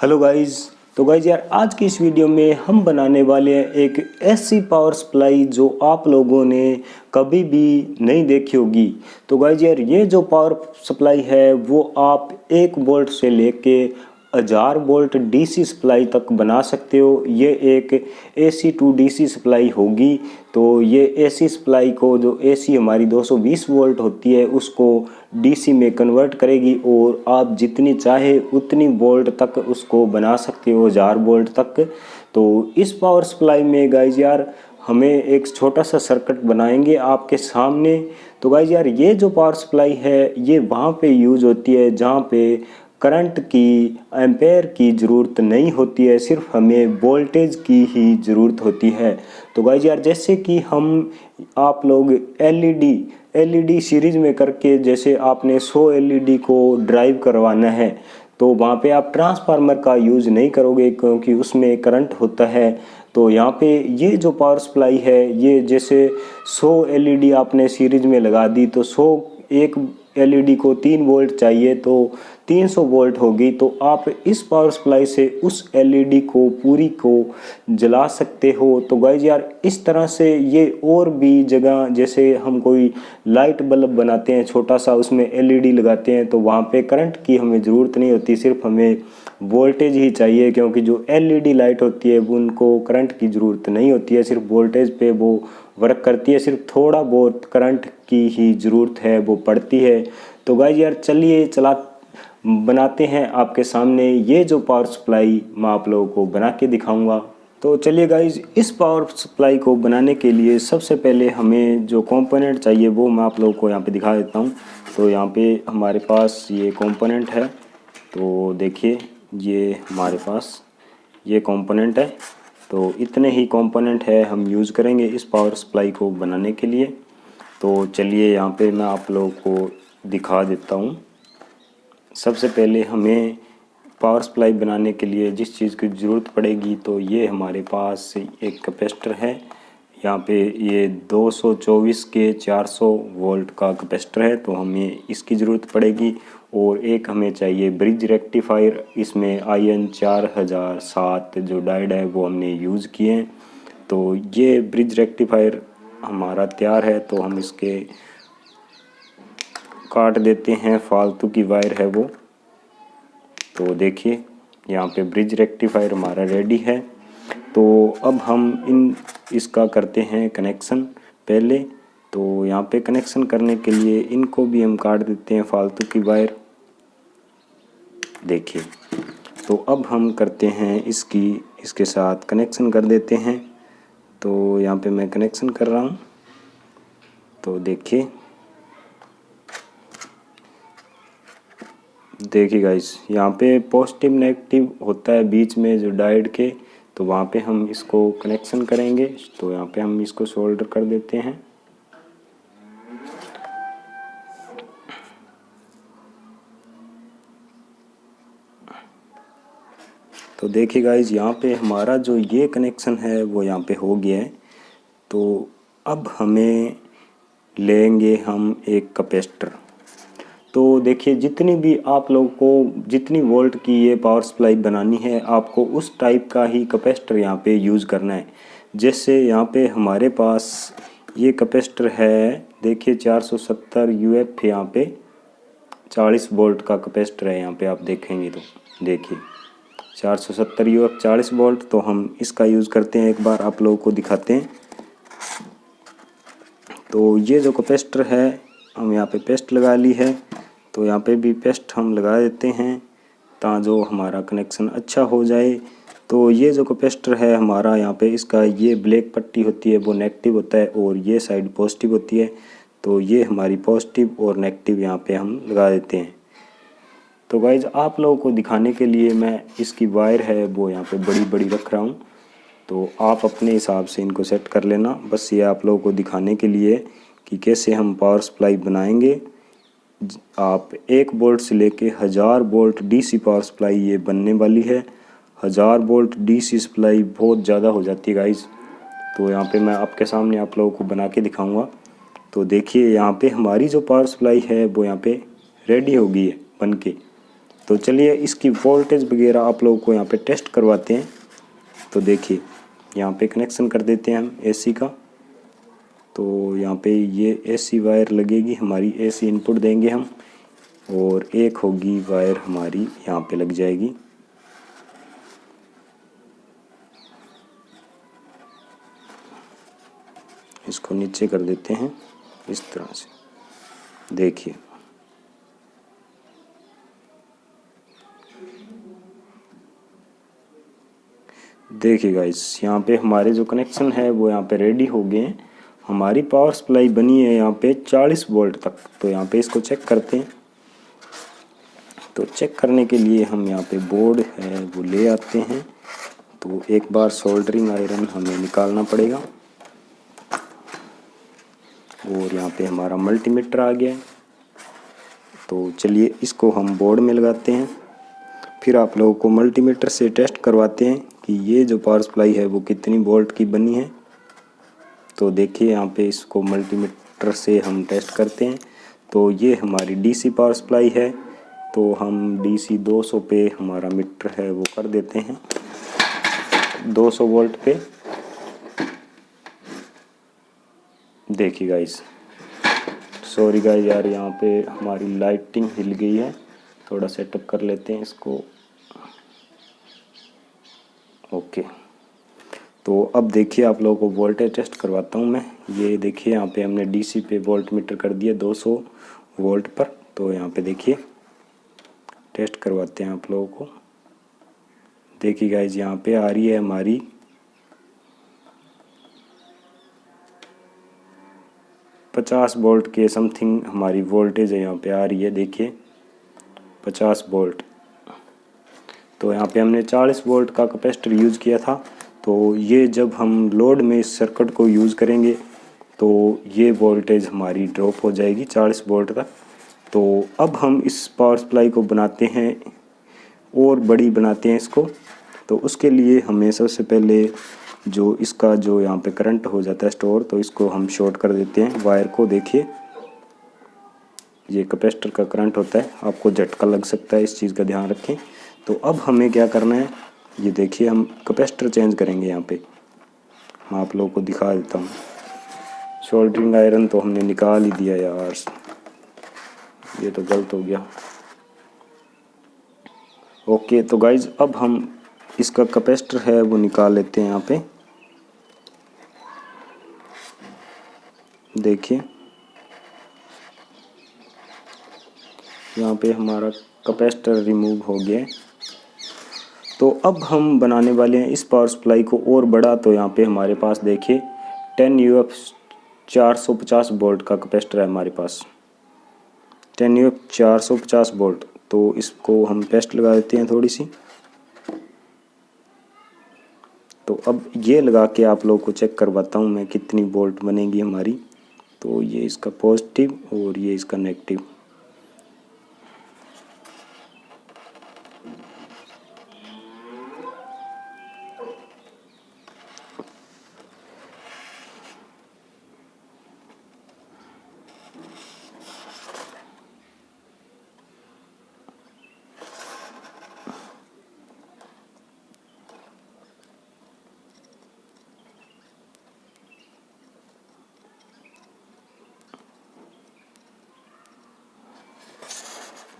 Hello guys. तो guys यार आज की इस वीडियो में हम बनाने वाले हैं एक ऐसी पावर सप्लाई जो आप लोगों ने कभी भी नहीं देखी होगी। तो गाइस यार ये जो पावर सप्लाई है वो आप 1 वोल्ट से लेके 1000 वोल्ट डीसी सप्लाई तक बना सकते हो। ये एक एसी टू डीसी सप्लाई होगी। तो ये एसी सप्लाई को जो एसी हमारी 220 वोल्ट होती है उसको डीसी में कन्वर्ट करेगी और आप जितनी चाहे उतनी वोल्ट तक उसको बना सकते हो, 1000 वोल्ट तक। तो इस पावर सप्लाई में गाइज यार हमें एक छोटा सा सर्किट बनाएंगे आपके सामने। तो गाइज यार ये जो पावर सप्लाई है ये वहाँ पे यूज़ होती है जहाँ पे करंट की एम्पेयर की ज़रूरत नहीं होती है, सिर्फ हमें वोल्टेज की ही ज़रूरत होती है। तो गाइज यार जैसे कि हम आप लोग एलईडी सीरीज में करके जैसे आपने 100 एलईडी को ड्राइव करवाना है तो वहाँ पे आप ट्रांसफार्मर का यूज़ नहीं करोगे क्योंकि उसमें करंट होता है। तो यहाँ पे ये जो पावर सप्लाई है ये जैसे 100 एलईडी आपने सीरीज में लगा दी तो 100 एक एलईडी को 3 वोल्ट चाहिए तो 300 वोल्ट होगी। तो आप इस पावर सप्लाई से उस एलईडी को पूरी को जला सकते हो। तो गाइज यार इस तरह से ये और भी जगह जैसे हम कोई लाइट बल्ब बनाते हैं छोटा सा उसमें एलईडी लगाते हैं तो वहाँ पे करंट की हमें ज़रूरत नहीं होती, सिर्फ हमें वोल्टेज ही चाहिए क्योंकि जो एलईडी लाइट होती है उनको करंट की ज़रूरत नहीं होती है, सिर्फ वोल्टेज पे वो वर्क करती है, सिर्फ थोड़ा बहुत करंट की ही ज़रूरत है वो पड़ती है। तो गाइज यार चलिए बनाते हैं आपके सामने ये जो पावर सप्लाई मैं आप लोगों को बना के दिखाऊंगा। तो चलिए गाइज इस पावर सप्लाई को बनाने के लिए सबसे पहले हमें जो कंपोनेंट चाहिए वो मैं आप लोगों को यहाँ पे दिखा देता हूँ। तो यहाँ पे हमारे पास ये कंपोनेंट है। तो देखिए ये हमारे पास ये कंपोनेंट है। तो इतने ही कंपोनेंट है हम यूज़ करेंगे इस पावर सप्लाई को बनाने के लिए। तो चलिए यहाँ पे मैं आप लोगों को दिखा देता हूँ। सबसे पहले हमें पावर सप्लाई बनाने के लिए जिस चीज़ की ज़रूरत पड़ेगी तो ये हमारे पास एक कैपेसिटर है। यहाँ पे ये 224 के 400 वोल्ट का कैपेसिटर है तो हमें इसकी ज़रूरत पड़ेगी। और एक हमें चाहिए ब्रिज रेक्टिफायर, इसमें IN 4007 जो डायोड है वो हमने यूज़ किए हैं। तो ये ब्रिज रेक्टिफायर हमारा तैयार है तो हम इसके काट देते हैं, फालतू की वायर है वो। तो देखिए यहाँ पे ब्रिज रेक्टिफायर हमारा रेडी है। तो अब हम इसका करते हैं कनेक्शन पहले। तो यहाँ पे कनेक्शन करने के लिए इनको भी हम काट देते हैं फालतू की वायर। देखिए तो अब हम करते हैं इसके साथ कनेक्शन कर देते हैं। तो यहाँ पे मैं कनेक्शन कर रहा हूँ। तो देखिए गाइस यहाँ पे पॉजिटिव नेगेटिव होता है बीच में जो डायोड के, तो वहाँ पे हम इसको कनेक्शन करेंगे। तो यहाँ पे हम इसको सोल्डर कर देते हैं। तो देखिए गाइस यहाँ पे हमारा जो ये कनेक्शन है वो यहाँ पे हो गया है। तो अब हमें लेंगे हम एक कैपेसिटर। तो देखिए जितनी भी आप लोगों को जितनी वोल्ट की ये पावर सप्लाई बनानी है आपको उस टाइप का ही कैपेसिटर यहाँ पे यूज़ करना है। जैसे यहाँ पे हमारे पास ये कैपेसिटर है, देखिए 470 UF यहाँ पे 40 वोल्ट का कैपेसिटर है। यहाँ पे आप देखेंगे तो देखिए 470 UF 40 वोल्ट। तो हम इसका यूज़ करते हैं, एक बार आप लोगों को दिखाते हैं। तो ये जो कैपेसिटर है हम यहाँ पे पेस्ट लगा ली है। तो यहाँ पे भी पेस्ट हम लगा देते हैं ताकि जो हमारा कनेक्शन अच्छा हो जाए। तो ये जो कैपेसिटर है हमारा यहाँ पे इसका ये ब्लैक पट्टी होती है वो नेगेटिव होता है और ये साइड पॉजिटिव होती है। तो ये हमारी पॉजिटिव और नेगेटिव यहाँ पे हम लगा देते हैं। तो गाइज आप लोगों को दिखाने के लिए मैं इसकी वायर है वो यहाँ पे बड़ी बड़ी रख रहा हूँ। तो आप अपने हिसाब से इनको सेट कर लेना। बस ये आप लोगों को दिखाने के लिए कि कैसे हम पावर सप्लाई बनाएंगे। आप 1 वोल्ट से लेके 1000 वोल्ट डीसी पावर सप्लाई ये बनने वाली है। 1000 वोल्ट डीसी सप्लाई बहुत ज़्यादा हो जाती है गाइज। तो यहाँ पे मैं आपके सामने आप लोगों को बना के दिखाऊंगा। तो देखिए यहाँ पे हमारी जो पावर सप्लाई है वो यहाँ पे रेडी हो गई है बन के। तो चलिए इसकी वोल्टेज वगैरह आप लोगों को यहाँ पे टेस्ट करवाते हैं। तो देखिए यहाँ पे कनेक्शन कर देते हैं हम एसी का। तो यहाँ पे ये एसी वायर लगेगी हमारी, एसी इनपुट देंगे हम, और एक होगी वायर हमारी यहाँ पे लग जाएगी। इसको नीचे कर देते हैं इस तरह से। देखिए देखिए गाइस, यहाँ पे हमारे जो कनेक्शन है वो यहाँ पे रेडी हो गए हैं। हमारी पावर सप्लाई बनी है यहाँ पे 40 वोल्ट तक। तो यहाँ पे इसको चेक करते हैं। तो चेक करने के लिए हम यहाँ पे बोर्ड है वो ले आते हैं। तो एक बार सोल्डरिंग आयरन हमें निकालना पड़ेगा। और यहाँ पे हमारा मल्टीमीटर आ गया है। तो चलिए इसको हम बोर्ड में लगाते हैं। फिर आप लोगों को मल्टीमीटर से टेस्ट करवाते हैं कि ये जो पावर सप्लाई है वो कितनी वोल्ट की बनी है। तो देखिए यहाँ पे इसको मल्टीमीटर से हम टेस्ट करते हैं। तो ये हमारी डीसी पावर सप्लाई है। तो हम डीसी 200 पे हमारा मीटर है वो कर देते हैं, 200 वोल्ट पे। देखिए गाइस, सॉरी गाइस यार, यहाँ पे हमारी लाइटिंग हिल गई है। थोड़ा सेटअप कर लेते हैं इसको। ओके, तो अब देखिए आप लोगों को वोल्टेज टेस्ट करवाता हूँ मैं। ये देखिए यहाँ पे हमने डीसी पे वोल्ट मीटर कर दिया 200 वोल्ट पर। तो यहाँ पे देखिए टेस्ट करवाते हैं आप लोगों को। देखिए गाइस, यहाँ पे आ रही है हमारी 50 वोल्ट के समथिंग हमारी वोल्टेज है यहाँ पे आ रही है। देखिए 50 वोल्ट। तो यहाँ पे हमने 40 वोल्ट का कैपेसिटर यूज़ किया था। तो ये जब हम लोड में इस सर्किट को यूज़ करेंगे तो ये वोल्टेज हमारी ड्रॉप हो जाएगी 40 वोल्ट तक। तो अब हम इस पावर सप्लाई को बनाते हैं और बड़ी बनाते हैं इसको। तो उसके लिए हमें सबसे पहले जो इसका जो यहाँ पे करंट हो जाता है स्टोर, तो इसको हम शॉर्ट कर देते हैं वायर को। देखिए ये कैपेसिटर का करंट होता है, आपको झटका लग सकता है, इस चीज़ का ध्यान रखें। तो अब हमें क्या करना है, ये देखिए हम कैपेसिटर चेंज करेंगे यहाँ पे। मैं आप लोगों को दिखा देता हूँ। सोल्डरिंग आयरन तो हमने निकाल ही दिया यार, ये तो गलत हो गया। ओके, तो गाइज अब हम इसका कैपेसिटर है वो निकाल लेते हैं यहाँ पे। देखिए यहाँ पे हमारा कैपेसिटर रिमूव हो गया है। तो अब हम बनाने वाले हैं इस पावर सप्लाई को और बड़ा। तो यहाँ पे हमारे पास देखिए 10 UF 450 वोल्ट का कैपेसिटर है हमारे पास, 10 UF 450 वोल्ट। तो इसको हम पेस्ट लगा देते हैं थोड़ी सी। तो अब ये लगा के आप लोगों को चेक करवाता हूँ मैं कितनी वोल्ट बनेगी हमारी। तो ये इसका पॉजिटिव और ये इसका नेगेटिव।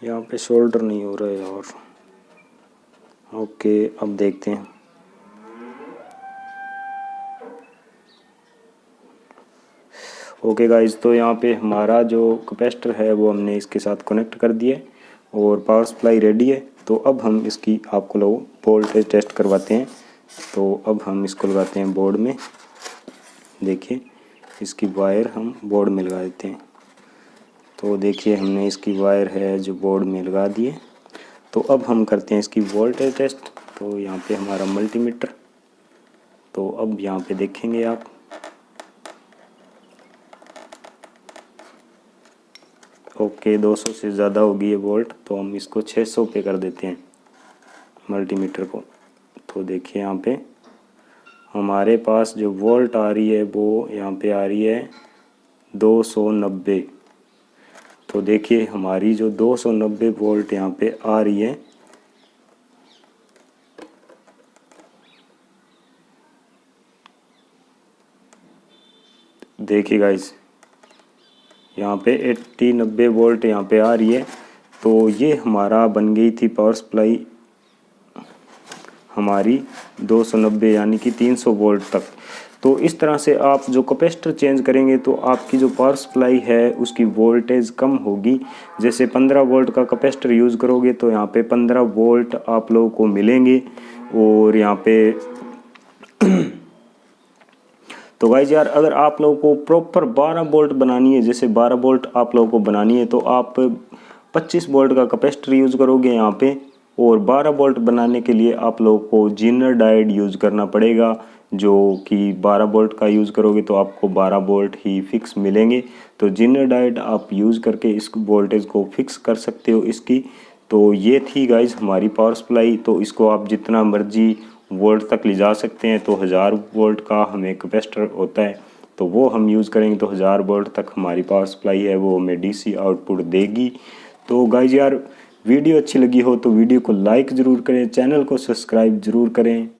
यहाँ पे शोल्डर नहीं हो रहा है और ओके, अब देखते हैं। ओके गाइज, तो यहाँ पे हमारा जो कैपेसिटर है वो हमने इसके साथ कनेक्ट कर दिया और पावर सप्लाई रेडी है। तो अब हम इसकी आपको लोग वोल्टेज टेस्ट करवाते हैं। तो अब हम इसको लगाते हैं बोर्ड में। देखिए इसकी वायर हम बोर्ड में लगा देते हैं। तो देखिए हमने इसकी वायर है जो बोर्ड में लगा दिए। तो अब हम करते हैं इसकी वोल्टेज टेस्ट। तो यहाँ पे हमारा मल्टीमीटर। तो अब यहाँ पे देखेंगे आप, ओके 200 से ज़्यादा होगी ये वोल्ट। तो हम इसको 600 पे कर देते हैं मल्टीमीटर को। तो देखिए यहाँ पे हमारे पास जो वोल्ट आ रही है वो यहाँ पे आ रही है 290। तो देखिए हमारी जो 290 वोल्ट यहाँ पे आ रही है। देखिए गाइस यहाँ पे 80-90 वोल्ट यहाँ पे आ रही है। तो ये हमारा बन गई थी पावर सप्लाई हमारी 290 यानी कि 300 वोल्ट तक। तो इस तरह से आप जो कैपेसिटर चेंज करेंगे तो आपकी जो पावर सप्लाई है उसकी वोल्टेज कम होगी। जैसे 15 वोल्ट का कैपेसिटर यूज़ करोगे तो यहाँ पे 15 वोल्ट आप लोगों को मिलेंगे। और यहाँ पे तो गाइस यार अगर आप लोगों को प्रॉपर 12 वोल्ट बनानी है, जैसे 12 वोल्ट आप लोगों को बनानी है तो आप 25 वोल्ट का कैपेसिटर यूज़ करोगे यहाँ पे। और 12 वोल्ट बनाने के लिए आप लोगों को जीनर डायोड यूज़ करना पड़ेगा, जो कि 12 वोल्ट का यूज़ करोगे तो आपको 12 वोल्ट ही फिक्स मिलेंगे। तो जीनर डायोड आप यूज़ करके इस वोल्टेज को फिक्स कर सकते हो इसकी। तो ये थी गाइस हमारी पावर सप्लाई। तो इसको आप जितना मर्जी वोल्ट तक ले जा सकते हैं। तो 1000 वोल्ट का हमें कैपेसिटर होता है तो वो हम यूज़ करेंगे तो 1000 वोल्ट तक हमारी पावर सप्लाई है वो हमें डीसी आउटपुट देगी। तो गाइस यार वीडियो अच्छी लगी हो तो वीडियो को लाइक ज़रूर करें, चैनल को सब्सक्राइब ज़रूर करें।